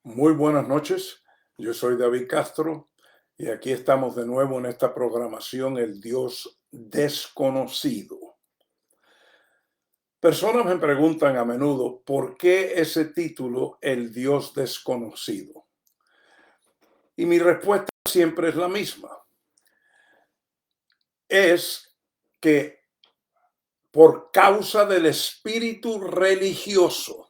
Muy buenas noches, yo soy David Castro y aquí estamos de nuevo en esta programación El Dios Desconocido. Personas me preguntan a menudo por qué ese título, El Dios Desconocido. Y mi respuesta siempre es la misma. Es que por causa del espíritu religioso,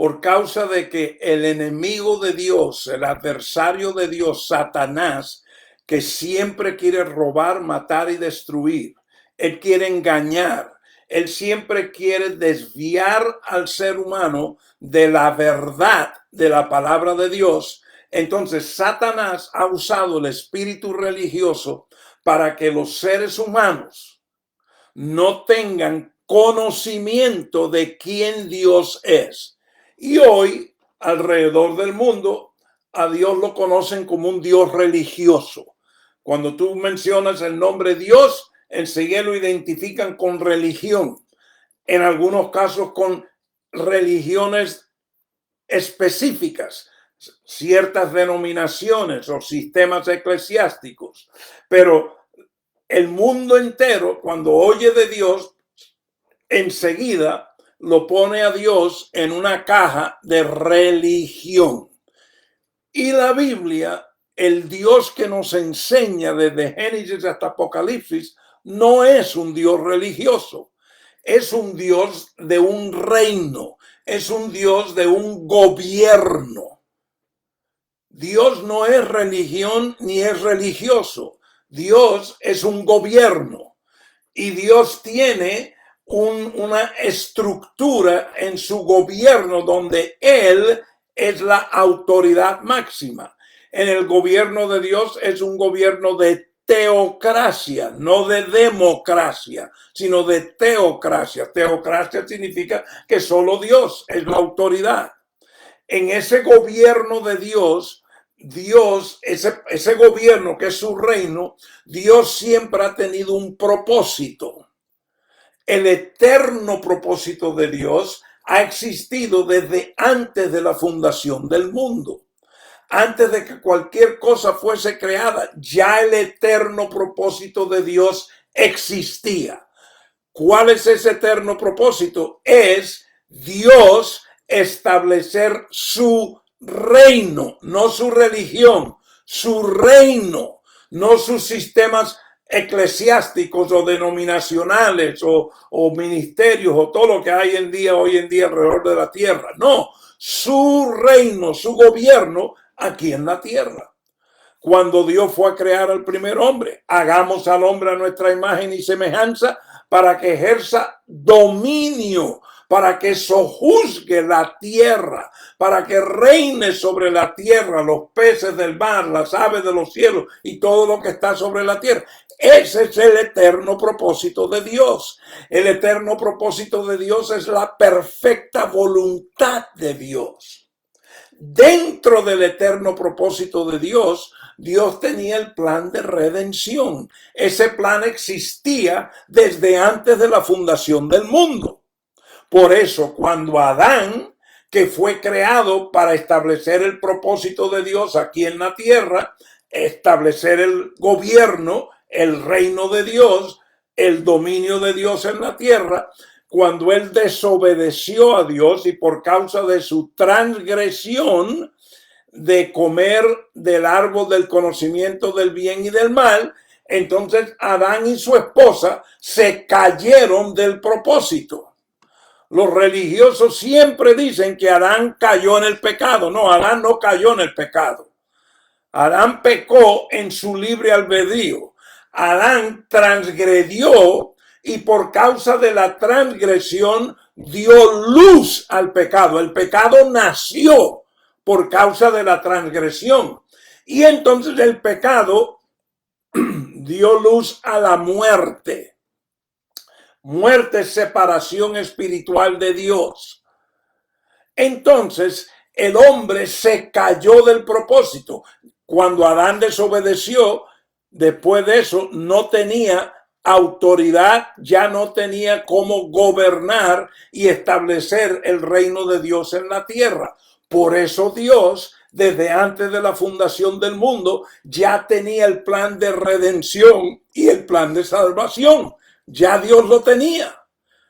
por causa de que el enemigo de Dios, el adversario de Dios, Satanás, que siempre quiere robar, matar y destruir, él quiere engañar, él siempre quiere desviar al ser humano de la verdad de la palabra de Dios. Entonces Satanás ha usado el espíritu religioso para que los seres humanos no tengan conocimiento de quién Dios es. Y hoy, alrededor del mundo, a Dios lo conocen como un Dios religioso. Cuando tú mencionas el nombre Dios, enseguida lo identifican con religión. En algunos casos con religiones específicas, ciertas denominaciones o sistemas eclesiásticos. Pero el mundo entero, cuando oye de Dios, enseguida lo pone a Dios en una caja de religión. Y la Biblia, el Dios que nos enseña desde Génesis hasta Apocalipsis, no es un Dios religioso, es un Dios de un reino, es un Dios de un gobierno. Dios no es religión ni es religioso, Dios es un gobierno y Dios tiene una estructura en su gobierno donde Él es la autoridad máxima. En el gobierno de Dios es un gobierno de teocracia, no de democracia, sino de teocracia. Teocracia significa que solo Dios es la autoridad. En ese gobierno de Dios, ese gobierno que es su reino, Dios siempre ha tenido un propósito. El eterno propósito de Dios ha existido desde antes de la fundación del mundo. Antes de que cualquier cosa fuese creada, ya el eterno propósito de Dios existía. ¿Cuál es ese eterno propósito? Es Dios establecer su reino, no su religión, su reino, no sus sistemas eclesiásticos o denominacionales o ministerios o todo lo que hay hoy en día alrededor de la tierra. No, su reino, su gobierno aquí en la tierra. Cuando Dios fue a crear al primer hombre, hagamos al hombre a nuestra imagen y semejanza para que ejerza dominio, para que sojuzgue la tierra, para que reine sobre la tierra, los peces del mar, las aves de los cielos y todo lo que está sobre la tierra. Ese es el eterno propósito de Dios. El eterno propósito de Dios es la perfecta voluntad de Dios. Dentro del eterno propósito de Dios, Dios tenía el plan de redención. Ese plan existía desde antes de la fundación del mundo. Por eso, cuando Adán, que fue creado para establecer el propósito de Dios aquí en la tierra, establecer el gobierno, el reino de Dios, el dominio de Dios en la tierra, cuando él desobedeció a Dios y por causa de su transgresión de comer del árbol del conocimiento del bien y del mal, entonces Adán y su esposa se cayeron del propósito. Los religiosos siempre dicen que Adán cayó en el pecado. No, Adán no cayó en el pecado. Adán pecó en su libre albedrío. Adán transgredió y por causa de la transgresión dio luz al pecado. El pecado nació por causa de la transgresión. Y entonces el pecado dio luz a la muerte. Muerte es separación espiritual de Dios. Entonces el hombre se cayó del propósito. Cuando Adán desobedeció, después de eso no tenía autoridad, ya no tenía cómo gobernar y establecer el reino de Dios en la tierra. Por eso Dios, desde antes de la fundación del mundo, ya tenía el plan de redención y el plan de salvación. Ya Dios lo tenía.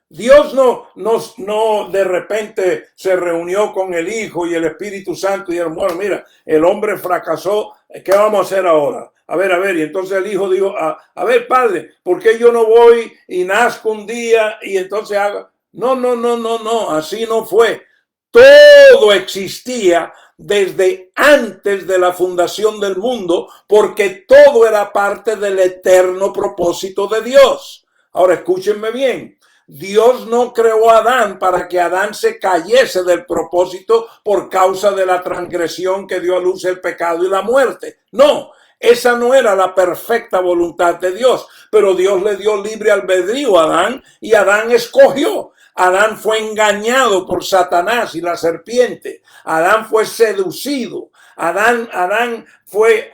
Dios no de repente se reunió con el Hijo y el Espíritu Santo y dijeron, bueno, mira, el hombre fracasó, ¿qué vamos a hacer ahora? A ver, y entonces el Hijo dijo, a ver, Padre, ¿por qué yo no voy y nazco un día y entonces hago? No, así no fue. Todo existía desde antes de la fundación del mundo porque todo era parte del eterno propósito de Dios. Ahora escúchenme bien. Dios no creó a Adán para que Adán se cayese del propósito por causa de la transgresión que dio a luz el pecado y la muerte. No, esa no era la perfecta voluntad de Dios, pero Dios le dio libre albedrío a Adán y Adán escogió. Adán fue engañado por Satanás y la serpiente. Adán fue seducido. Adán fue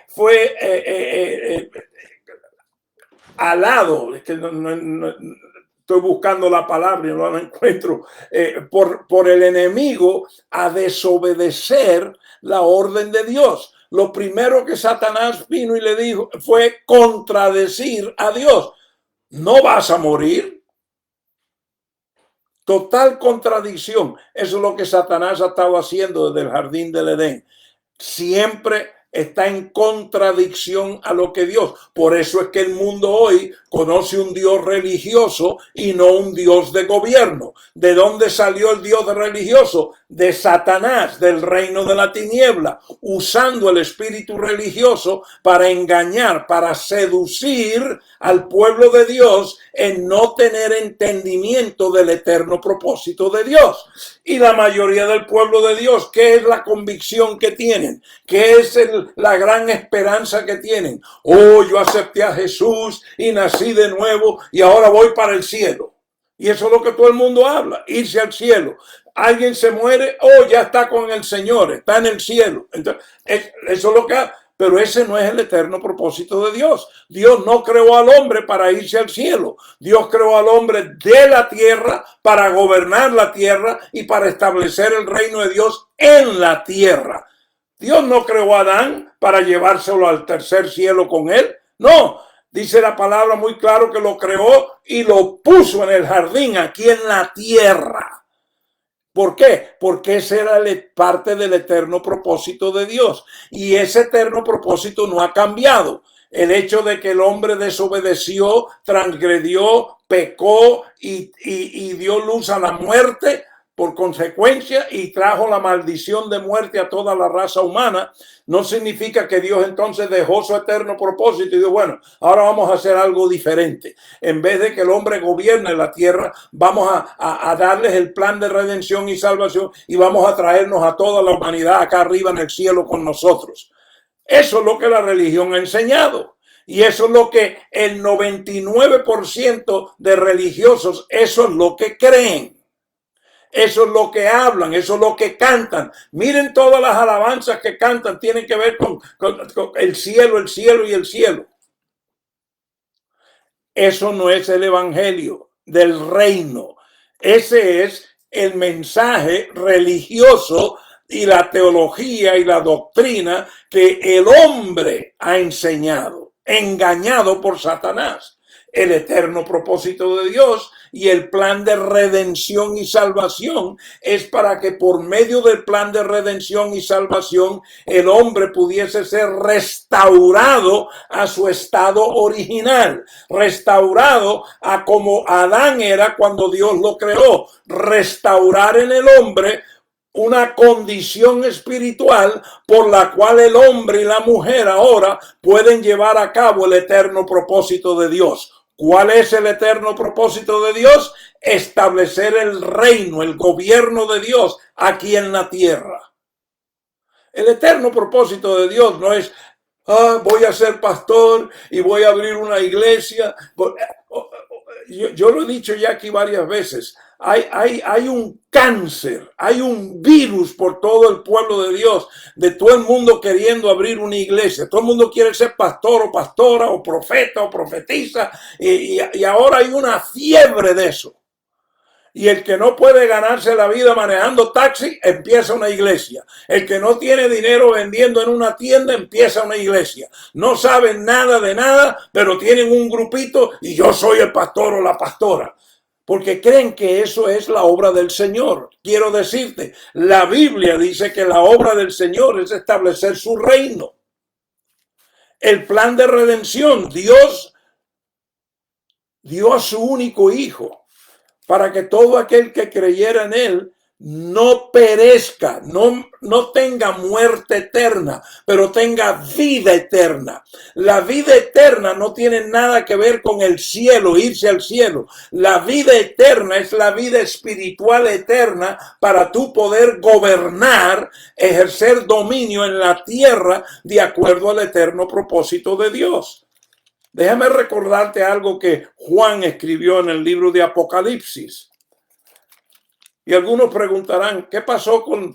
alado. Es que estoy buscando la palabra y no la encuentro, por el enemigo a desobedecer la orden de Dios. Lo primero que Satanás vino y le dijo fue contradecir a Dios. No vas a morir. Total contradicción. Eso es lo que Satanás ha estado haciendo desde el jardín del Edén. Siempre está en contradicción a lo que Dios. Por eso es que el mundo hoy conoce un Dios religioso y no un Dios de gobierno. ¿De dónde salió el Dios religioso? De Satanás, del reino de la tiniebla, usando el espíritu religioso para engañar, para seducir al pueblo de Dios en no tener entendimiento del eterno propósito de Dios. Y la mayoría del pueblo de Dios, ¿qué es la convicción que tienen? ¿Qué es la gran esperanza que tienen? Oh, yo acepté a Jesús y nací de nuevo y ahora voy para el cielo. Y eso es lo que todo el mundo habla, irse al cielo. Alguien se muere, oh, ya está con el Señor, está en el cielo. Entonces, eso es lo que... Pero ese no es el eterno propósito de Dios. Dios no creó al hombre para irse al cielo. Dios creó al hombre de la tierra para gobernar la tierra y para establecer el reino de Dios en la tierra. Dios no creó a Adán para llevárselo al tercer cielo con él. No, dice la palabra muy claro que lo creó y lo puso en el jardín, aquí en la tierra. ¿Por qué? Porque ese era parte del eterno propósito de Dios. Y ese eterno propósito no ha cambiado. El hecho de que el hombre desobedeció, transgredió, pecó y dio luz a la muerte por consecuencia y trajo la maldición de muerte a toda la raza humana, no significa que Dios entonces dejó su eterno propósito y dijo, bueno, ahora vamos a hacer algo diferente. En vez de que el hombre gobierne la tierra, vamos a darles el plan de redención y salvación y vamos a traernos a toda la humanidad acá arriba en el cielo con nosotros. Eso es lo que la religión ha enseñado. Y eso es lo que el 99% de religiosos, eso es lo que creen. Eso es lo que hablan, eso es lo que cantan. Miren todas las alabanzas que cantan, tienen que ver con el cielo y el cielo. Eso no es el evangelio del reino. Ese es el mensaje religioso y la teología y la doctrina que el hombre ha enseñado, engañado por Satanás. El eterno propósito de Dios y el plan de redención y salvación es para que por medio del plan de redención y salvación el hombre pudiese ser restaurado a su estado original, restaurado a como Adán era cuando Dios lo creó, restaurar en el hombre una condición espiritual por la cual el hombre y la mujer ahora pueden llevar a cabo el eterno propósito de Dios. ¿Cuál es el eterno propósito de Dios? Establecer el reino, el gobierno de Dios aquí en la tierra. El eterno propósito de Dios no es, voy a ser pastor y voy a abrir una iglesia. Yo lo he dicho ya aquí varias veces. Hay un cáncer, hay un virus por todo el pueblo de Dios, de todo el mundo queriendo abrir una iglesia. Todo el mundo quiere ser pastor o pastora o profeta o profetisa y ahora hay una fiebre de eso. Y el que no puede ganarse la vida manejando taxi, empieza una iglesia. El que no tiene dinero vendiendo en una tienda, empieza una iglesia. No saben nada de nada, pero tienen un grupito y yo soy el pastor o la pastora. Porque creen que eso es la obra del Señor. Quiero decirte, la Biblia dice que la obra del Señor es establecer su reino. El plan de redención, Dios dio a su único hijo para que todo aquel que creyera en él no perezca, no tenga muerte eterna, pero tenga vida eterna. La vida eterna no tiene nada que ver con el cielo, irse al cielo. La vida eterna es la vida espiritual eterna para tú poder gobernar, ejercer dominio en la tierra de acuerdo al eterno propósito de Dios. Déjame recordarte algo que Juan escribió en el libro de Apocalipsis. Y algunos preguntarán, ¿qué pasó con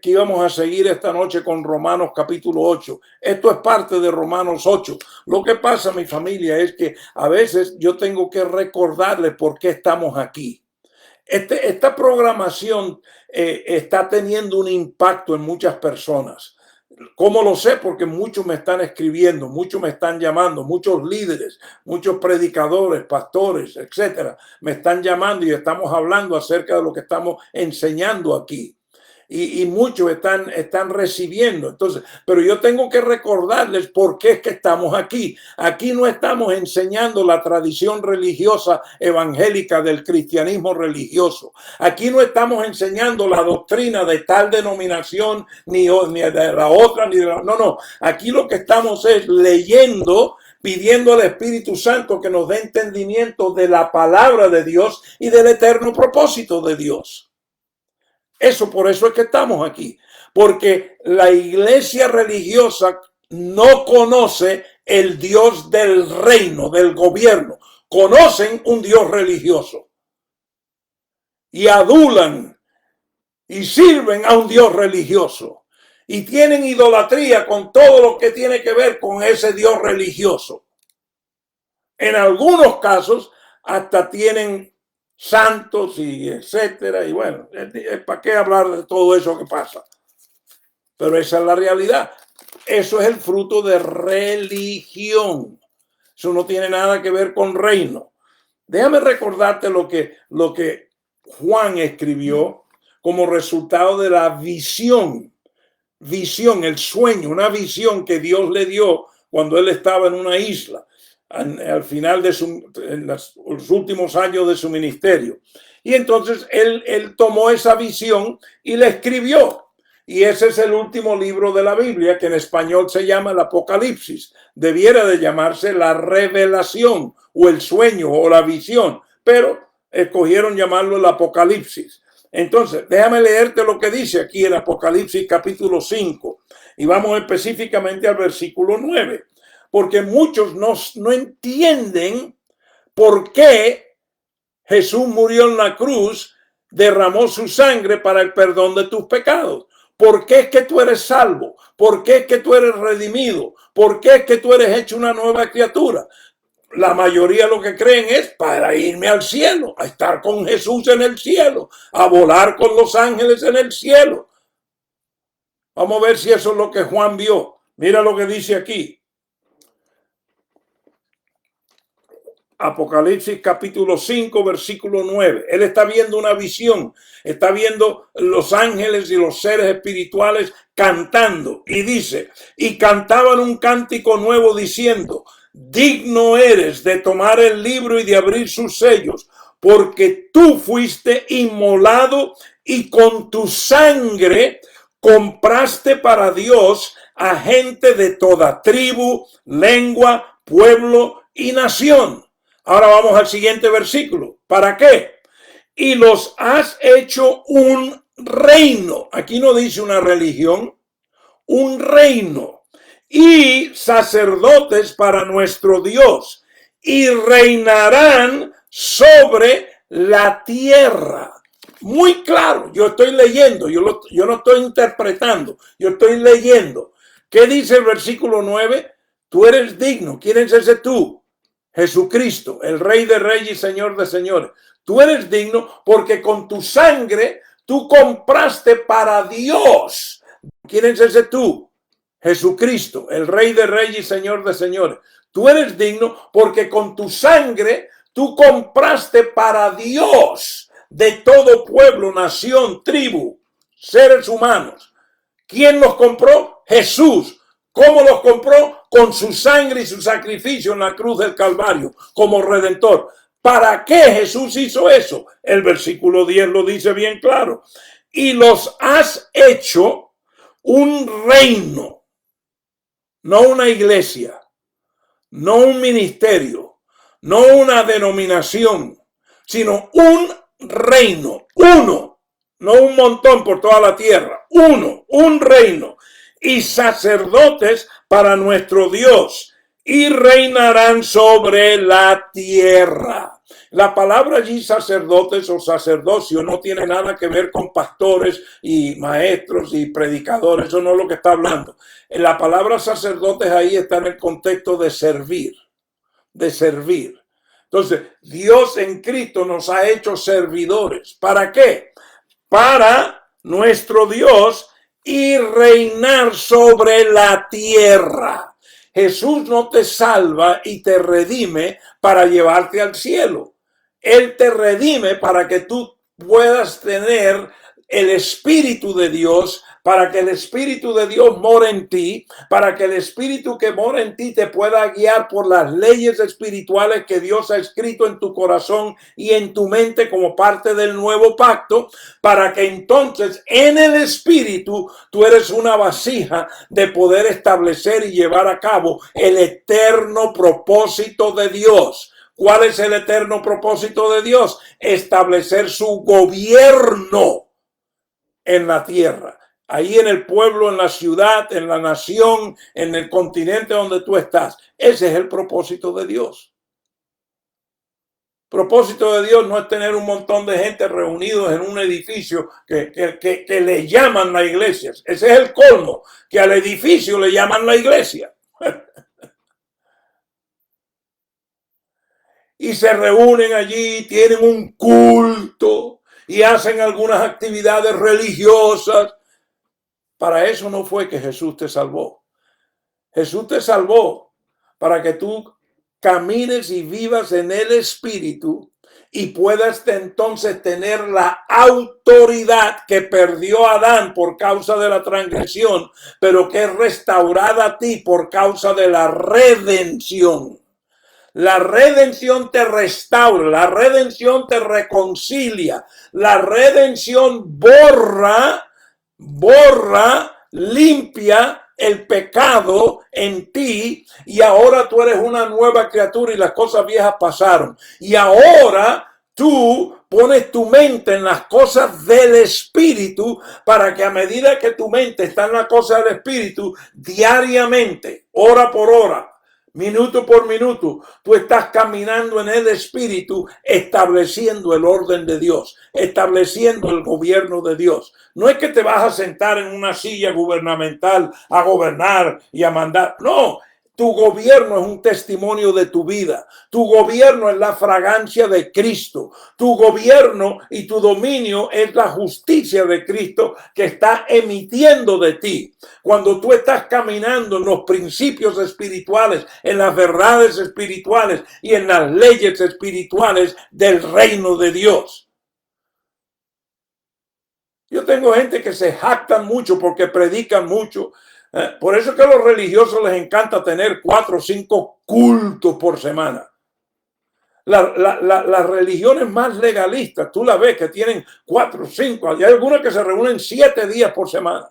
que íbamos a seguir esta noche con Romanos capítulo 8? Esto es parte de Romanos 8. Lo que pasa, mi familia, es que a veces yo tengo que recordarles por qué estamos aquí. Esta programación está teniendo un impacto en muchas personas. ¿Cómo lo sé? Porque muchos me están escribiendo, muchos me están llamando, muchos líderes, muchos predicadores, pastores, etcétera, me están llamando y estamos hablando acerca de lo que estamos enseñando aquí. Y muchos están recibiendo. Entonces, pero yo tengo que recordarles por qué es que estamos aquí. Aquí no estamos enseñando la tradición religiosa evangélica del cristianismo religioso. Aquí no estamos enseñando la doctrina de tal denominación, ni de la otra, ni de la... No. Aquí lo que estamos es leyendo, pidiendo al Espíritu Santo que nos dé entendimiento de la palabra de Dios y del eterno propósito de Dios. Por eso es que estamos aquí, porque la iglesia religiosa no conoce el Dios del reino, del gobierno. Conocen un Dios religioso y adulan y sirven a un Dios religioso y tienen idolatría con todo lo que tiene que ver con ese Dios religioso. En algunos casos hasta tienen santos y etcétera, y bueno, ¿para qué hablar de todo eso que pasa? Pero esa es la realidad. Eso es el fruto de religión. Eso no tiene nada que ver con reino. Déjame recordarte lo que Juan escribió como resultado de la visión, el sueño, una visión que Dios le dio cuando él estaba en una isla. Al final en los últimos años de su ministerio. Y entonces él tomó esa visión y la escribió. Y ese es el último libro de la Biblia, que en español se llama el Apocalipsis. Debiera de llamarse la revelación o el sueño o la visión, pero escogieron llamarlo el Apocalipsis. Entonces, déjame leerte lo que dice aquí en Apocalipsis capítulo 5 y vamos específicamente al versículo 9. Porque muchos no entienden por qué Jesús murió en la cruz, derramó su sangre para el perdón de tus pecados. ¿Por qué es que tú eres salvo? ¿Por qué es que tú eres redimido? ¿Por qué es que tú eres hecho una nueva criatura? La mayoría lo que creen es para irme al cielo, a estar con Jesús en el cielo, a volar con los ángeles en el cielo. Vamos a ver si eso es lo que Juan vio. Mira lo que dice aquí. Apocalipsis capítulo 5, versículo 9. Él está viendo una visión, está viendo los ángeles y los seres espirituales cantando. Y dice, y cantaban un cántico nuevo diciendo, digno eres de tomar el libro y de abrir sus sellos, porque tú fuiste inmolado y con tu sangre compraste para Dios a gente de toda tribu, lengua, pueblo y nación. Ahora vamos al siguiente versículo. ¿Para qué? Y los has hecho un reino. Aquí no dice una religión, un reino. Y sacerdotes para nuestro Dios. Y reinarán sobre la tierra. Muy claro, yo estoy leyendo, yo no estoy interpretando, yo estoy leyendo. ¿Qué dice el versículo 9? Tú eres digno. ¿Quién es ese tú? Jesucristo, el Rey de Reyes y Señor de Señores. Tú eres digno porque con tu sangre tú compraste para Dios. ¿Quién es ese tú? Jesucristo, el Rey de Reyes y Señor de Señores. Tú eres digno porque con tu sangre tú compraste para Dios de todo pueblo, nación, tribu, seres humanos. ¿Quién los compró? Jesús. ¿Cómo los compró? Con su sangre y su sacrificio en la cruz del Calvario como redentor. ¿Para qué Jesús hizo eso? El versículo 10 lo dice bien claro. Y los has hecho un reino, no una iglesia, no un ministerio, no una denominación, sino un reino, uno, no un montón por toda la tierra, uno, un reino, y sacerdotes para nuestro Dios, y reinarán sobre la tierra. La palabra allí sacerdotes o sacerdocio no tiene nada que ver con pastores y maestros y predicadores, eso no es lo que está hablando. La palabra sacerdotes ahí está en el contexto de servir, de servir. Entonces, Dios en Cristo nos ha hecho servidores. ¿Para qué? Para nuestro Dios y reinar sobre la tierra. Jesús no te salva y te redime para llevarte al cielo. Él te redime para que tú puedas tener el Espíritu de Dios, para que el Espíritu de Dios more en ti, para que el Espíritu que mora en ti te pueda guiar por las leyes espirituales que Dios ha escrito en tu corazón y en tu mente como parte del nuevo pacto, para que entonces en el Espíritu tú eres una vasija de poder establecer y llevar a cabo el eterno propósito de Dios. ¿Cuál es el eterno propósito de Dios? Establecer su gobierno en la tierra, ahí en el pueblo, en la ciudad, en la nación, en el continente donde tú estás. Ese es el propósito de Dios. Propósito de Dios no es tener un montón de gente reunidos en un edificio que le llaman la iglesia. Ese es el colmo, que al edificio le llaman la iglesia. Y se reúnen allí, tienen un culto y hacen algunas actividades religiosas. Para eso no fue que Jesús te salvó. Jesús te salvó para que tú camines y vivas en el Espíritu y puedas entonces tener la autoridad que perdió Adán por causa de la transgresión, pero que es restaurada a ti por causa de la redención. La redención te restaura, la redención te reconcilia, la redención borra, limpia el pecado en ti y ahora tú eres una nueva criatura y las cosas viejas pasaron. Y ahora tú pones tu mente en las cosas del Espíritu para que a medida que tu mente está en las cosas del Espíritu, diariamente, hora por hora, minuto por minuto, tú estás caminando en el Espíritu, estableciendo el orden de Dios, estableciendo el gobierno de Dios. No es que te vas a sentar en una silla gubernamental a gobernar y a mandar. No, tu gobierno es un testimonio de tu vida. Tu gobierno es la fragancia de Cristo. Tu gobierno y tu dominio es la justicia de Cristo que está emitiendo de ti. Cuando tú estás caminando en los principios espirituales, en las verdades espirituales y en las leyes espirituales del reino de Dios. Yo tengo gente que se jactan mucho porque predican mucho. Por eso es que a los religiosos les encanta tener 4 o 5 cultos por semana. Las religiones más legalistas, tú la ves que tienen 4 o 5, hay algunas que se reúnen 7 días por semana.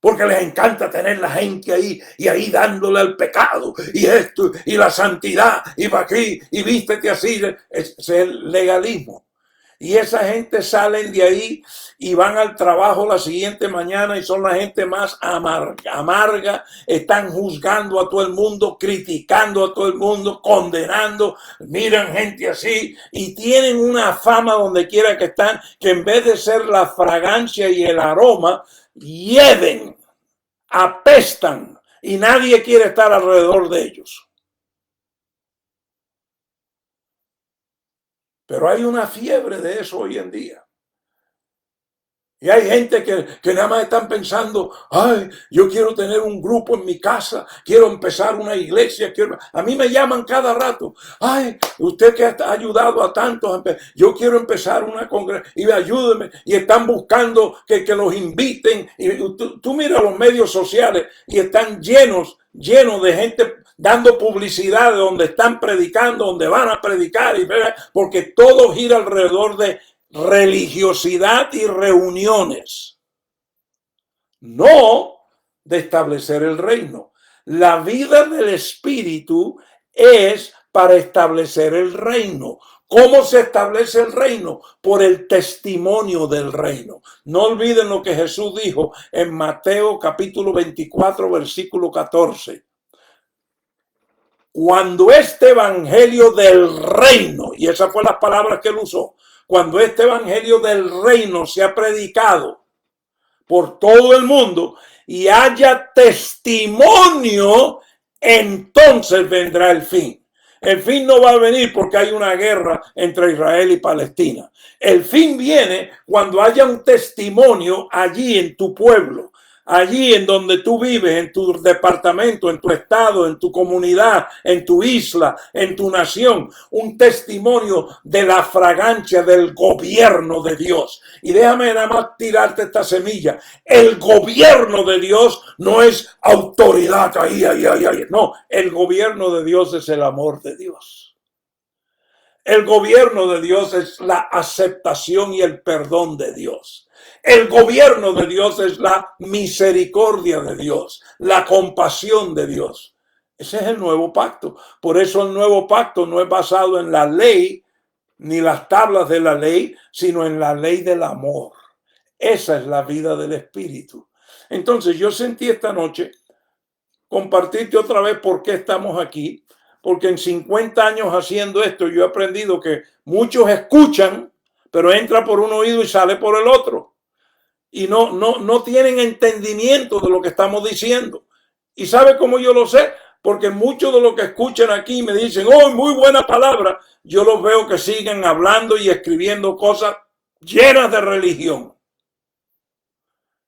Porque les encanta tener la gente ahí y ahí dándole al pecado y esto y la santidad y para aquí y vístete así. Ese es el legalismo. Y esa gente salen de ahí y van al trabajo la siguiente mañana y son la gente más amarga, están juzgando a todo el mundo, criticando a todo el mundo, condenando, miran gente así y tienen una fama donde quiera que están, que en vez de ser la fragancia y el aroma, hieden, apestan y nadie quiere estar alrededor de ellos. Pero hay una fiebre de eso hoy en día. Y hay gente que nada más están pensando, ay, yo quiero tener un grupo en mi casa, quiero empezar una iglesia, a mí me llaman cada rato, ay, usted que ha ayudado a tantos, yo quiero empezar una congregación y ayúdeme, y están buscando que los inviten, y tú miras los medios sociales y están llenos de gente dando publicidad de donde están predicando, donde van a predicar, porque todo gira alrededor de religiosidad y reuniones, no de establecer el reino. La vida del Espíritu es para establecer el reino. ¿Cómo se establece el reino? Por el testimonio del reino. No olviden lo que Jesús dijo en Mateo capítulo 24, versículo 14. Cuando este evangelio del reino, y esas fueron las palabras que él usó, cuando este evangelio del reino se ha predicado por todo el mundo y haya testimonio, entonces vendrá el fin. El fin no va a venir porque hay una guerra entre Israel y Palestina. El fin viene cuando haya un testimonio allí en tu pueblo, allí en donde tú vives, en tu departamento, en tu estado, en tu comunidad, en tu isla, en tu nación, un testimonio de la fragancia del gobierno de Dios. Y déjame nada más tirarte esta semilla. El gobierno de Dios no es autoridad, no, el gobierno de Dios es el amor de Dios. El gobierno de Dios es la aceptación y el perdón de Dios. El gobierno de Dios es la misericordia de Dios, la compasión de Dios. Ese es el nuevo pacto. Por eso el nuevo pacto no es basado en la ley ni las tablas de la ley, sino en la ley del amor. Esa es la vida del Espíritu. Entonces yo sentí esta noche compartirte otra vez por qué estamos aquí, porque en 50 años haciendo esto yo he aprendido que muchos escuchan, pero entra por un oído y sale por el otro. Y no tienen entendimiento de lo que estamos diciendo. ¿Y sabe cómo yo lo sé? Porque muchos de los que escuchan aquí me dicen, oh, muy buena palabra. Yo los veo que siguen hablando y escribiendo cosas llenas de religión.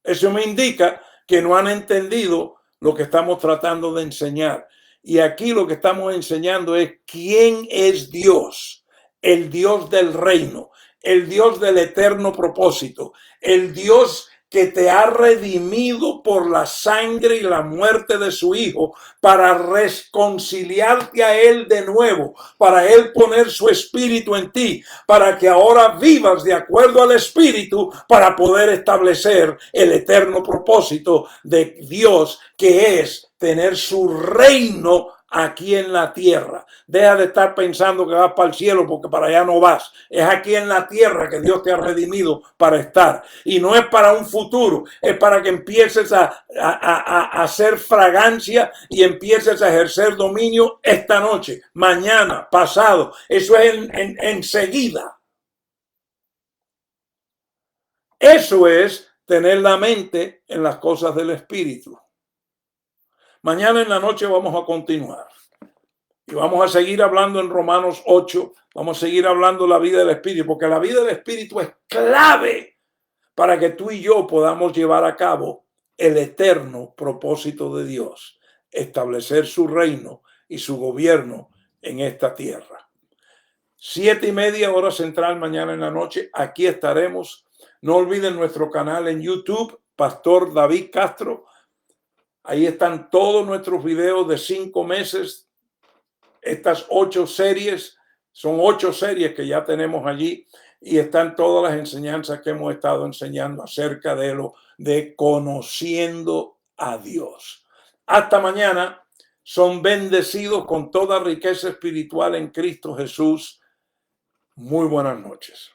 Eso me indica que no han entendido lo que estamos tratando de enseñar. Y aquí lo que estamos enseñando es quién es Dios, el Dios del reino, el Dios del eterno propósito, el Dios que te ha redimido por la sangre y la muerte de su Hijo para reconciliarte a Él de nuevo, para Él poner su Espíritu en ti, para que ahora vivas de acuerdo al Espíritu para poder establecer el eterno propósito de Dios, que es tener su reino aquí en la tierra. Deja de estar pensando que vas para el cielo porque para allá no vas. Es aquí en la tierra que Dios te ha redimido para estar. Y no es para un futuro, es para que empieces a hacer fragancia y empieces a ejercer dominio esta noche, mañana, pasado. Eso es enseguida. Eso es tener la mente en las cosas del Espíritu. Mañana en la noche vamos a continuar. Y vamos a seguir hablando en Romanos 8. Vamos a seguir hablando de la vida del Espíritu, porque la vida del Espíritu es clave para que tú y yo podamos llevar a cabo el eterno propósito de Dios, establecer su reino y su gobierno en esta tierra. 7:30 hora central mañana en la noche. Aquí estaremos. No olviden nuestro canal en YouTube, Pastor David Castro. Ahí están todos nuestros videos de 5 meses. Estas 8 series, son 8 series que ya tenemos allí y están todas las enseñanzas que hemos estado enseñando acerca de conociendo a Dios. Hasta mañana. Son bendecidos con toda riqueza espiritual en Cristo Jesús. Muy buenas noches.